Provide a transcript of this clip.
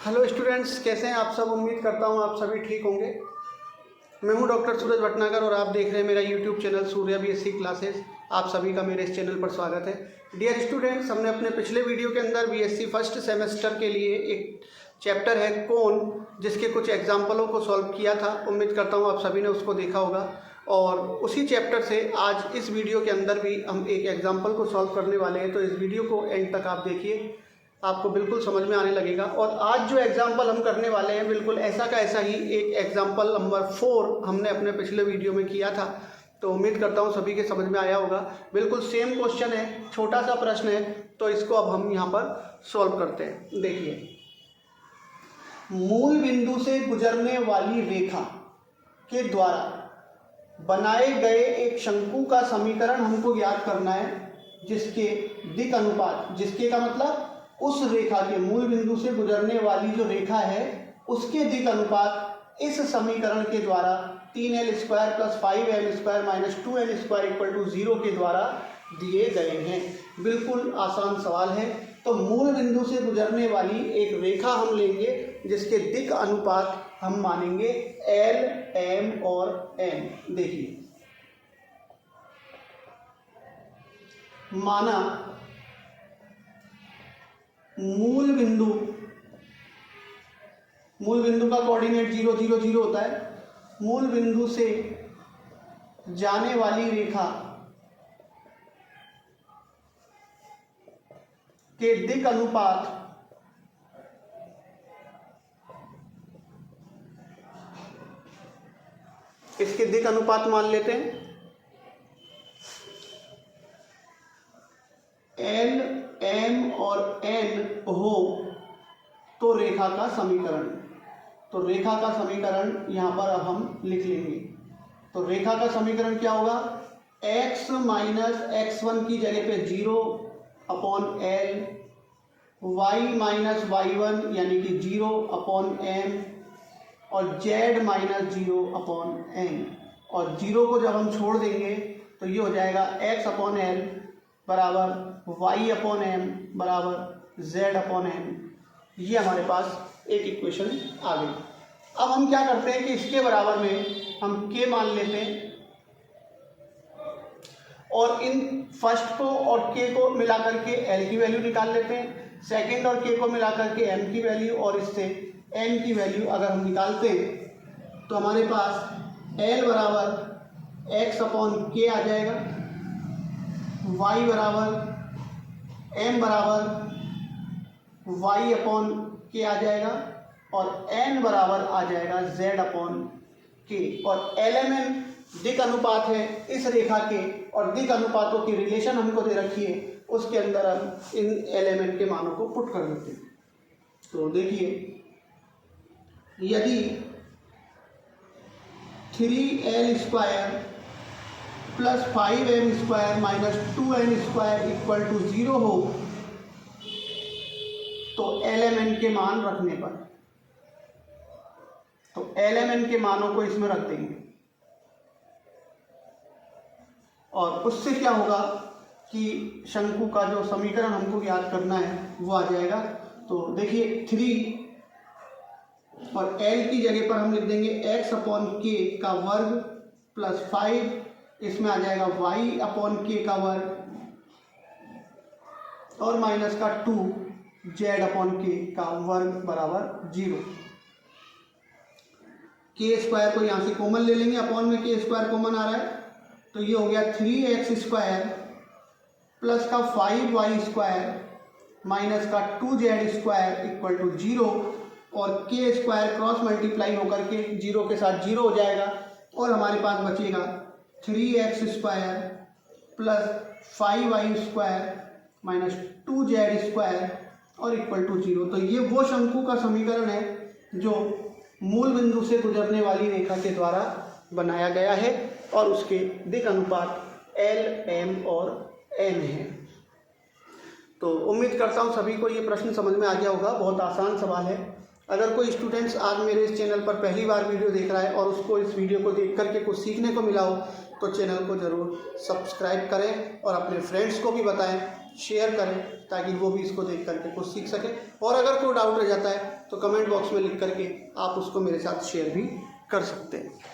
Hello students, कैसे हैं आप सब। उम्मीद करता हूं आप सभी ठीक होंगे। मैं हूं डॉक्टर सूरज भटनागर और आप देख रहे हैं मेरा YouTube channel Surya BSc classes. आप सभी का मेरे इस चैनल पर स्वागत है। डियर स्टूडेंट्स, हमने अपने पिछले वीडियो के अंदर बीएससी फर्स्ट सेमेस्टर के लिए एक चैप्टर है कोण, जिसके कुछ एग्जाम्पलों को सॉल्व किया था। उम्मीद करता हूँ आप सभी ने उसको देखा होगा और उसी चैप्टर से आज इस वीडियो के अंदर भी हम एक एग्जाम्पल को सॉल्व करने वाले हैं। तो इस वीडियो को एंड तक आप देखिए, आपको बिल्कुल समझ में आने लगेगा। और आज जो एग्जाम्पल हम करने वाले हैं बिल्कुल ऐसा का ऐसा ही एक एग्जाम्पल नंबर 4 हमने अपने पिछले वीडियो में किया था। तो उम्मीद करता हूँ सभी के समझ में आया होगा। बिल्कुल सेम क्वेश्चन है, छोटा सा प्रश्न है, तो इसको अब हम यहाँ पर सॉल्व करते हैं। देखिए, मूल बिंदु से गुजरने वाली रेखा के द्वारा बनाए गए एक शंकु का समीकरण हमको ज्ञात करना है, जिसके दिक् अनुपात, जिसके का मतलब उस रेखा के मूल बिंदु से गुजरने वाली जो रेखा है उसके दिक् अनुपात इस समीकरण के द्वारा 3l² + 5m² - 2n² 0 के द्वारा दिए गए हैं। बिल्कुल आसान सवाल है। तो मूल बिंदु से गुजरने वाली एक रेखा हम लेंगे जिसके दिक् अनुपात हम मानेंगे l, m और n। देखिए, माना मूल बिंदु का कोऑर्डिनेट 0 0 0 होता है। मूल बिंदु से जाने वाली रेखा के दिक् अनुपात इसके दिक् अनुपात मान लेते हैं l, m और n हो तो रेखा का समीकरण। तो रेखा का समीकरण यहाँ पर अब हम लिख लेंगे। तो रेखा का समीकरण क्या होगा? x - x1 की जगह पे 0/l, y - y1 यानी कि 0/m और z - 0/n। और 0 को जब हम छोड़ देंगे तो ये हो जाएगा x/l बराबर y/m बराबर z/n। ये हमारे पास एक इक्वेशन आ गई। अब हम क्या करते हैं कि इसके बराबर में हम k मान लेते हैं और इन फर्स्ट को और k को मिलाकर के l की वैल्यू निकाल लेते हैं। सेकंड और k को मिलाकर के m की वैल्यू और इससे n की वैल्यू अगर हम निकालते हैं तो हमारे पास l बराबर x/k आ जाएगा, y बराबर m बराबर y/k आ जाएगा और n बराबर आ जाएगा z/k। और lmn दिक् अनुपात है इस रेखा के, और दिक् अनुपातों की रिलेशन हमको दे रखी है, उसके अंदर हम इन lmn के मानों को पुट कर देते हैं। तो देखिए, यदि 3l² + 5m² - 2n² 0 हो तो lmn के मान रखने पर, तो lmn के मानों को इसमें रख देंगे और उससे क्या होगा कि शंकु का जो समीकरण हमको याद करना है वो आ जाएगा। तो देखिए, 3 और l की जगह पर हम लिख देंगे x/k का वर्ग प्लस 5, इसमें आ जाएगा y/k का वर्ग और माइनस का 2 z/k का वर्ग बराबर 0। k² को यहाँ से कॉमन ले लेंगे, अपॉन में k² कॉमन आ रहा है, तो ये हो गया 3x² प्लस का 5y² माइनस का 2z² 0 और k² क्रॉस मल्टीप्लाई होकर के 0 के साथ 0 हो जाएगा और हमारे पास बचेगा 3x² plus 5y² minus 2z² और =0। तो ये वो शंकु का समीकरण है जो मूल बिंदु से गुजरने वाली रेखा के द्वारा बनाया गया है और उसके दिक् अनुपात l, m और n है। तो उम्मीद करता हूँ सभी को ये प्रश्न समझ में आ गया होगा। बहुत आसान सवाल है। अगर कोई स्टूडेंट्स आज मेरे इस चैनल पर पहली बार वीडियो देख रहा है और उसको इस वीडियो को देख करके कुछ सीखने को मिला हो तो चैनल को ज़रूर सब्सक्राइब करें और अपने फ्रेंड्स को भी बताएं, शेयर करें, ताकि वो भी इसको देख करके कुछ सीख सकें। और अगर कोई डाउट रह जाता है तो कमेंट बॉक्स में लिख करके आप उसको मेरे साथ शेयर भी कर सकते हैं।